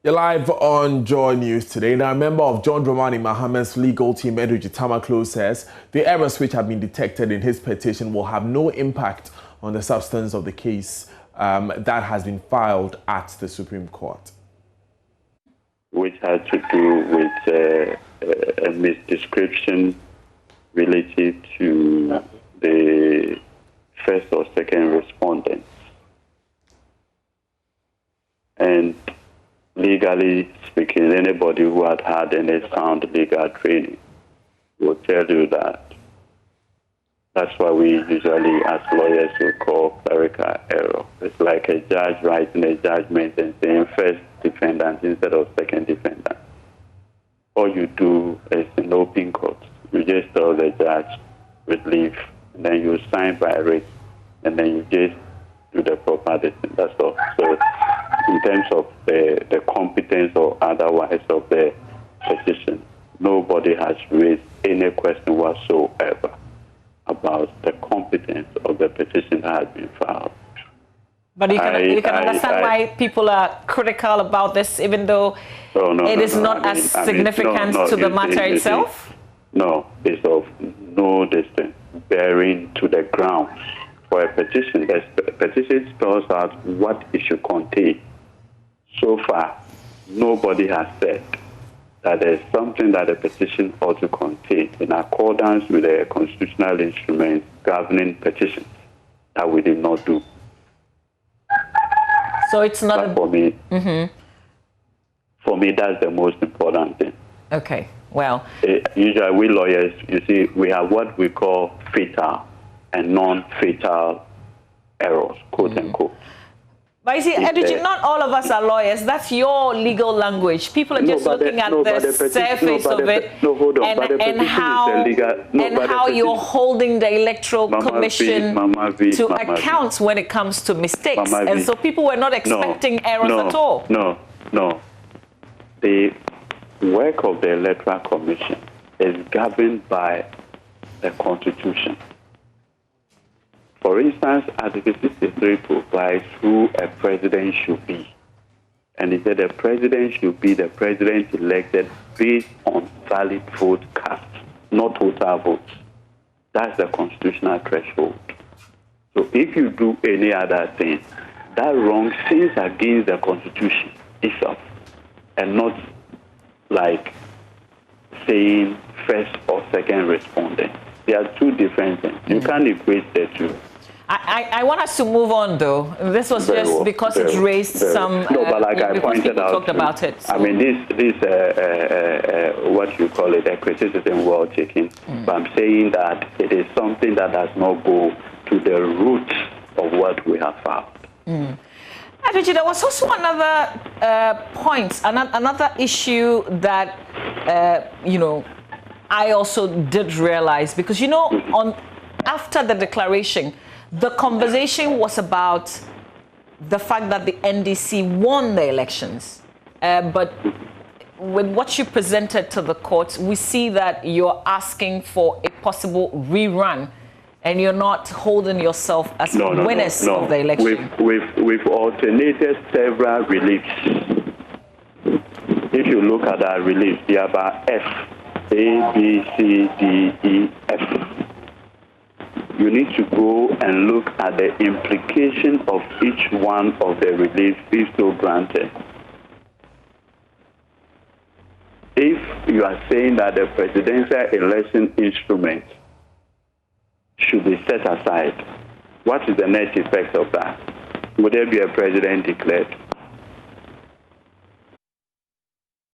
You're live on JoyNews today. Now, a member of John Mahama's legal team, Godwin Tamakloe, says the errors which have been detected in his petition will have no impact on the substance of the case that has been filed at the Supreme Court. Which had to do with a misdescription related to the first or second respondents. And legally speaking, anybody who had any sound legal training will tell you that that's what we usually, as lawyers, will call clerical error. It's like a judge writing a judgment and saying first defendant instead of second defendant. All you do is in open court, you just tell the judge with leave, and then you sign by writ, and then you just do the proper decision. That's all. So in terms of the competence or otherwise of the petition, nobody has raised any question whatsoever about the competence of the petition that has been filed. But you can understand why people are critical about this, even though it is not as significant to the matter itself? No, it's of no distance bearing to the ground. For a petition, the petition spells out what it should contain. So far, nobody has said that there's something that the petition ought to contain in accordance with the constitutional instrument governing petitions that we did not do. So it's not for me. For me, that's the most important thing. Okay. Well, usually we lawyers, you see, we have what we call fatal and non-fatal errors, quote unquote. But you see, Edwin, not all of us are lawyers. That's your legal language. People are just looking at the surface of it and how you're holding the Electoral Commission to account when it comes to mistakes. And so people were not expecting errors at all. No. The work of the Electoral Commission is governed by the Constitution. For instance, Article 63 provides who a president should be. And it said the president should be the president elected based on valid vote cast, not total votes. That's the constitutional threshold. So if you do any other thing, that wrong sins against the Constitution itself, and not like saying first or second respondent. There are two different things. You can't equate the two. I want us to move on, though. This was just because it raised some. No, but like I pointed out, talked about it. So. I mean, this what you call it, a criticism well taken. But I'm saying that it is something that does not go to the root of what we have found. Richard, there was also another point, another issue that I also did realize, because after the declaration, the conversation was about the fact that the NDC won the elections. But with what you presented to the court, we see that you're asking for a possible rerun, and you're not holding yourself as winners of the election. We've alternated several reliefs. If you look at our reliefs, they are about F, A, B, C, D, E, F. You need to go and look at the implication of each one of the reliefs if so granted. If you are saying that the presidential election instrument should be set aside, what is the net effect of that? Would there be a president declared?